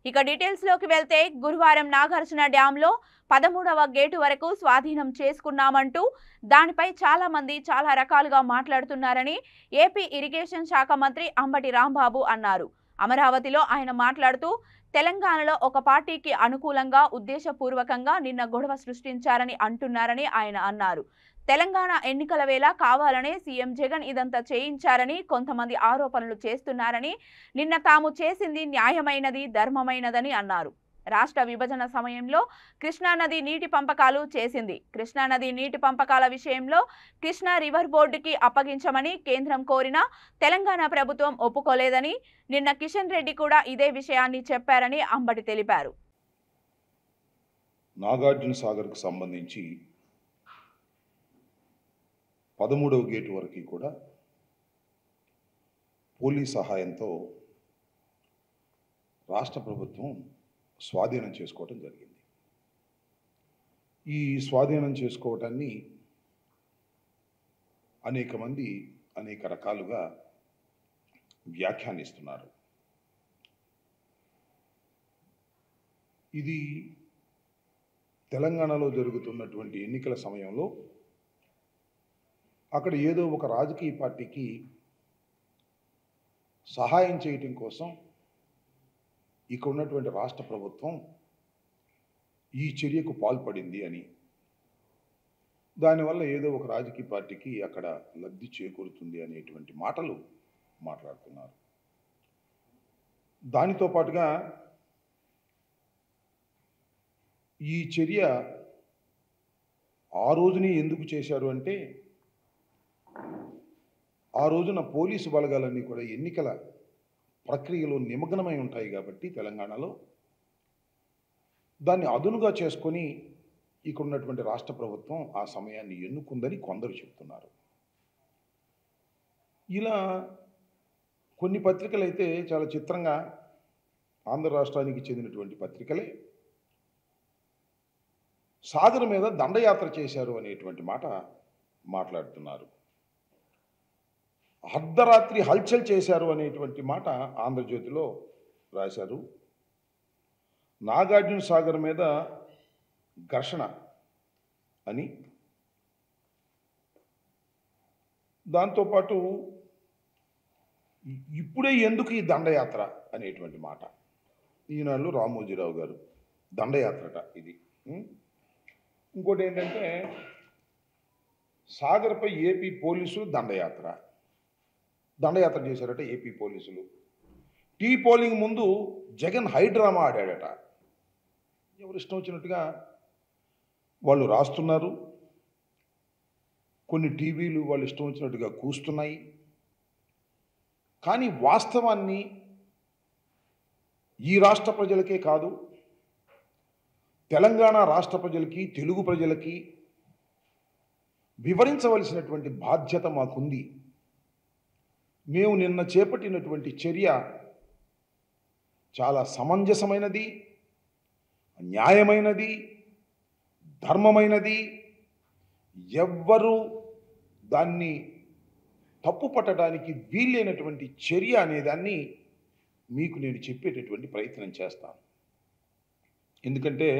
ఇక డీటెయిల్స్ లోకి వెళ్తే గురువారం నాగార్జున డ్యాంలో 13వ గేటు వరకు స్వాధీనం చేసుకున్నామంటూ దానిపై చాలా మంది చాలా రకాలుగా మాట్లాడుతున్నారని ఏపీ ఇరిగేషన్ శాఖ మంత్రి అంబటి రాంబాబు అన్నారు. అమరావతిలో ఆయన మాట్లాడుతూ తెలంగాణలో ఒక పార్టీకి అనుకూలంగా ఉద్దేశపూర్వకంగా నిన్న గొడవ సృష్టించారని అంటున్నారని ఆయన అన్నారు. తెలంగాణ ఎన్నికల వేళ కావాలనే సీఎం జగన్ ఇదంతా చేయించారని కొంతమంది ఆరోపణలు చేస్తున్నారని, నిన్న తాము చేసింది న్యాయమైనది, ధర్మమైనదని అన్నారు. రాష్ట్ర విభజన సమయంలో కృష్ణానది నీటి పంపకాలు చేసింది. కృష్ణానది నీటి పంపకాల విషయంలో కృష్ణా రివర్ బోర్డుకి అప్పగించమని కేంద్రం కోరినా తెలంగాణ ప్రభుత్వం ఒప్పుకోలేదని, నిన్న కిషన్ రెడ్డి కూడా ఇదే విషయాన్ని చెప్పారని అంబటి తెలిపారు. నాగార్జున సాగర్కు సంబంధించి 13వ గేటు వరకు కూడా పోలీస్ సహాయంతో రాష్ట్ర ప్రభుత్వం స్వాధీనం చేసుకోవటం జరిగింది. ఈ స్వాధీనం చేసుకోవటాన్ని అనేక మంది అనేక రకాలుగా వ్యాఖ్యానిస్తున్నారు. ఇది తెలంగాణలో జరుగుతున్నటువంటి ఎన్నికల సమయంలో అక్కడ ఏదో ఒక రాజకీయ పార్టీకి సహాయం చేయటం కోసం ఇక్కడ ఉన్నటువంటి రాష్ట్ర ప్రభుత్వం ఈ చర్యకు పాల్పడింది అని, దానివల్ల ఏదో ఒక రాజకీయ పార్టీకి అక్కడ లబ్ధి చేకూరుతుంది అనేటువంటి మాటలు మాట్లాడుతున్నారు. దానితో పాటుగా ఈ చర్య ఆ రోజుని ఎందుకు చేశారు అంటే, ఆ రోజున పోలీసు బలగాలన్నీ కూడా ఎన్నికల ప్రక్రియలో నిమగ్నమై ఉంటాయి కాబట్టి తెలంగాణలో దాన్ని అదునుగా చేసుకొని ఇక్కడ ఉన్నటువంటి రాష్ట్ర ప్రభుత్వం ఆ సమయాన్ని ఎన్నుకుందని కొందరు చెప్తున్నారు. ఇలా కొన్ని పత్రికలు అయితే చాలా చిత్రంగా, ఆంధ్ర రాష్ట్రానికి చెందినటువంటి పత్రికలే సాగర్ మీద దండయాత్ర చేశారు అనేటువంటి మాట మాట్లాడుతున్నారు. అర్ధరాత్రి హల్చల్ చేశారు అనేటువంటి మాట ఆంధ్రజ్యోతిలో రాశారు. నాగార్జున సాగర్ మీద ఘర్షణ అని, దాంతోపాటు ఇప్పుడే ఎందుకు ఈ దండయాత్ర అనేటువంటి మాట. ఈనాళ్ళు రామోజీరావు గారు దండయాత్రట ఇది. ఇంకోటి ఏంటంటే, సాగర్పై ఏపీ పోలీసులు దండయాత్ర చేశారట ఏపీ పోలీసులు. టీ పోలింగ్ ముందు జగన్ హైడ్రామా ఆడాడట. ఎవరు ఇష్టం వచ్చినట్టుగా వాళ్ళు రాస్తున్నారు. కొన్ని టీవీలు వాళ్ళు ఇష్టం వచ్చినట్టుగా కూస్తున్నాయి. కానీ వాస్తవాన్ని ఈ రాష్ట్ర ప్రజలకే కాదు, తెలంగాణ రాష్ట్ర ప్రజలకి, తెలుగు ప్రజలకి వివరించవలసినటువంటి బాధ్యత మాకుంది. మేము నిన్న చేపట్టినటువంటి చర్య చాలా సమంజసమైనది, న్యాయమైనది, ధర్మమైనది. ఎవ్వరూ దాన్ని తప్పు పట్టడానికి వీలైనటువంటి చర్య అనేదాన్ని మీకు నేను చెప్పేటటువంటి ప్రయత్నం చేస్తాను. ఎందుకంటే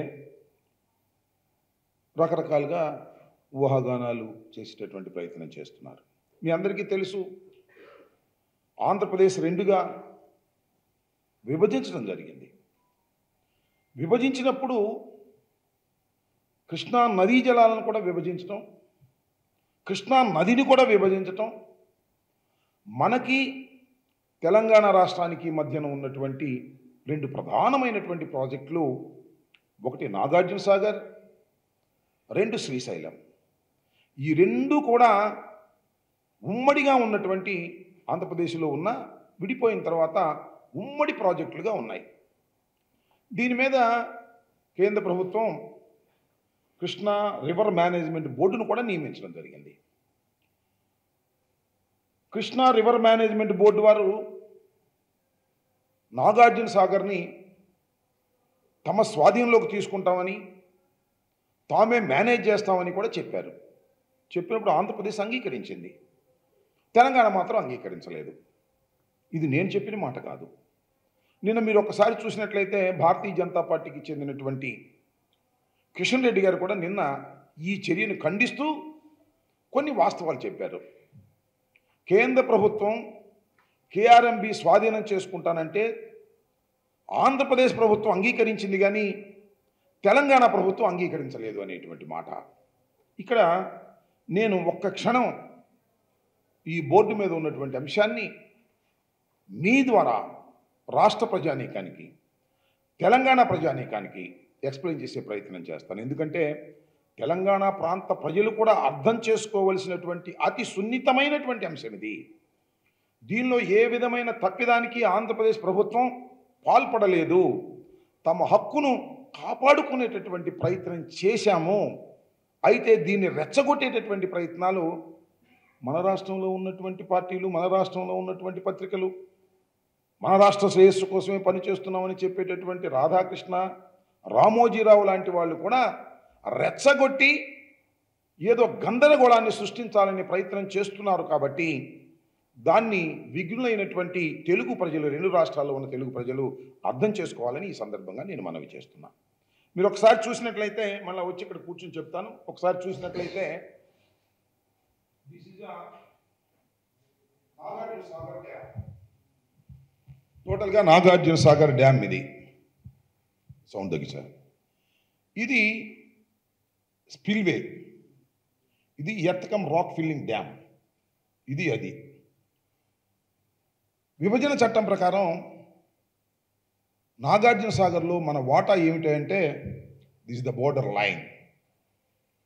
రకరకాలుగా ఊహాగానాలు చేసేటటువంటి ప్రయత్నం చేస్తున్నారు. మీ అందరికీ తెలుసు, ఆంధ్రప్రదేశ్ రెండుగా విభజించడం జరిగింది. విభజించినప్పుడు కృష్ణా నదీ జలాలను కూడా విభజించడం, కృష్ణా నదిని కూడా విభజించటం, మనకి తెలంగాణ రాష్ట్రానికి మధ్యన ఉన్నటువంటి రెండు ప్రధానమైనటువంటి ప్రాజెక్టులు, ఒకటి నాగార్జున సాగర్, రెండు శ్రీశైలం. ఈ రెండు కూడా ఉమ్మడిగా ఉన్నటువంటి ఆంధ్రప్రదేశ్లో ఉన్న, విడిపోయిన తర్వాత ఉమ్మడి ప్రాజెక్టులుగా ఉన్నాయి. దీని మీద కేంద్ర ప్రభుత్వం కృష్ణా రివర్ మేనేజ్మెంట్ బోర్డును కూడా నియమించడం జరిగింది. కృష్ణా రివర్ మేనేజ్మెంట్ బోర్డు వారు నాగార్జున సాగర్ని తమ స్వాధీనంలోకి తీసుకుంటామని, తామే మేనేజ్ చేస్తామని కూడా చెప్పారు. చెప్పినప్పుడు ఆంధ్రప్రదేశ్ అంగీకరించింది, తెలంగాణ మాత్రం అంగీకరించలేదు. ఇది నేను చెప్పిన మాట కాదు. నిన్న మీరు ఒకసారి చూసినట్లయితే భారతీయ జనతా పార్టీకి చెందినటువంటి కిషన్ రెడ్డి గారు కూడా నిన్న ఈ చర్యను ఖండిస్తూ కొన్ని వాస్తవాలు చెప్పారు. కేంద్ర ప్రభుత్వం కేఆర్ఎంబి స్వాధీనం చేసుకుంటానంటే ఆంధ్రప్రదేశ్ ప్రభుత్వం అంగీకరించింది కానీ తెలంగాణ ప్రభుత్వం అంగీకరించలేదు అనేటువంటి మాట. ఇక్కడ నేను ఒక్క క్షణం ఈ బోర్డు మీద ఉన్నటువంటి అంశాన్ని మీ ద్వారా రాష్ట్ర ప్రజానీకానికి, తెలంగాణ ప్రజానీకానికి ఎక్స్ప్లెయిన్ చేసే ప్రయత్నం చేస్తాను. ఎందుకంటే తెలంగాణ ప్రాంత ప్రజలు కూడా అర్థం చేసుకోవలసినటువంటి అతి సున్నితమైనటువంటి అంశం ఇది. దీనిలో ఏ విధమైన తప్పిదానికి ఆంధ్రప్రదేశ్ ప్రభుత్వం పాల్పడలేదు. తమ హక్కును కాపాడుకునేటటువంటి ప్రయత్నం చేశాము. అయితే దీన్ని రెచ్చగొట్టేటటువంటి ప్రయత్నాలు మన రాష్ట్రంలో ఉన్నటువంటి పార్టీలు, మన రాష్ట్రంలో ఉన్నటువంటి పత్రికలు, మన రాష్ట్ర శ్రేయస్సు కోసమే పనిచేస్తున్నామని చెప్పేటటువంటి రాధాకృష్ణ, రామోజీరావు లాంటి వాళ్ళు కూడా రెచ్చగొట్టి ఏదో గందరగోళాన్ని సృష్టించాలనే ప్రయత్నం చేస్తున్నారు. కాబట్టి దాన్ని విఘ్నులైనటువంటి తెలుగు ప్రజలు, రెండు రాష్ట్రాల్లో ఉన్న తెలుగు ప్రజలు అర్థం చేసుకోవాలని ఈ సందర్భంగా నేను మనవి చేస్తున్నా. మీరు ఒకసారి చూసినట్లయితే, మళ్ళీ వచ్చి ఇక్కడ కూర్చొని చెప్తాను, ఒకసారి చూసినట్లయితే టోటల్గా నాగార్జున సాగర్ డ్యామ్ ఇది. సౌండ్ తగ్గించారు. ఇది స్పిల్వే, ఇది ఎర్తకం రాక్ ఫిల్లింగ్ డ్యామ్, ఇది అది. విభజన చట్టం ప్రకారం నాగార్జున సాగర్లో మన వాటా ఏమిటంటే this is the border line.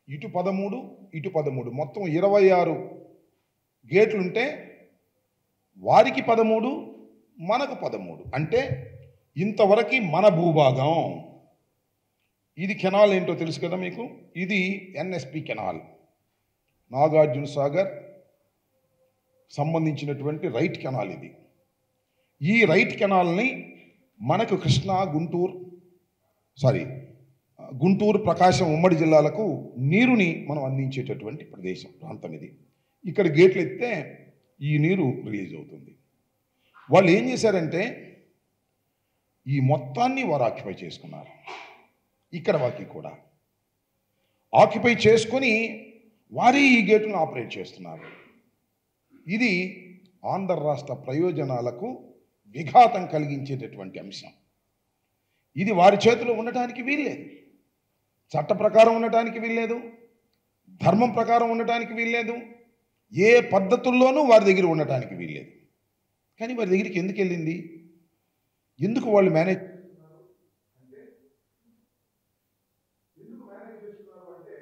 ఇటు 13, ఇటు 13, మొత్తం 26 గేట్లుంటే వారికి 13, మనకు 13. అంటే ఇంతవరకు మన భూభాగం. ఇది కెనాల్ ఏంటో తెలుసు కదా మీకు. ఇది ఎన్ఎస్పి కెనాల్, నాగార్జున సాగర్ సంబంధించినటువంటి రైట్ కెనాల్ ఇది. ఈ రైట్ కెనాల్ని మనకు కృష్ణా, గుంటూరు, ప్రకాశం ఉమ్మడి జిల్లాలకు నీరుని మనం అందించేటటువంటి ప్రాంతం ఇది. ఇక్కడ గేట్లు ఎత్తితే ఈ నీరు రిలీజ్ అవుతుంది. వాళ్ళు ఏం చేశారంటే ఈ మొత్తాన్ని వారు ఆక్యుపై చేసుకున్నారు. ఇక్కడ వాకి కూడా ఆక్యుపై చేసుకొని వారే ఈ గేట్లను ఆపరేట్ చేస్తున్నారు. ఇది ఆంధ్ర రాష్ట్ర ప్రయోజనాలకు విఘాతం కలిగించేటటువంటి అంశం. ఇది వారి చేతిలో ఉండటానికి వీల్లేదు, చట్ట ప్రకారం ఉండటానికి వీల్లేదు, ధర్మం ప్రకారం ఉండటానికి వీల్లేదు, ఏ పద్ధతుల్లోనూ వారి దగ్గర ఉండటానికి వీల్లేదు. కానీ వారి దగ్గరికి ఎందుకు వెళ్ళింది? ఎందుకు వాళ్ళు మేనేజ్ చేస్తున్నారు అంటే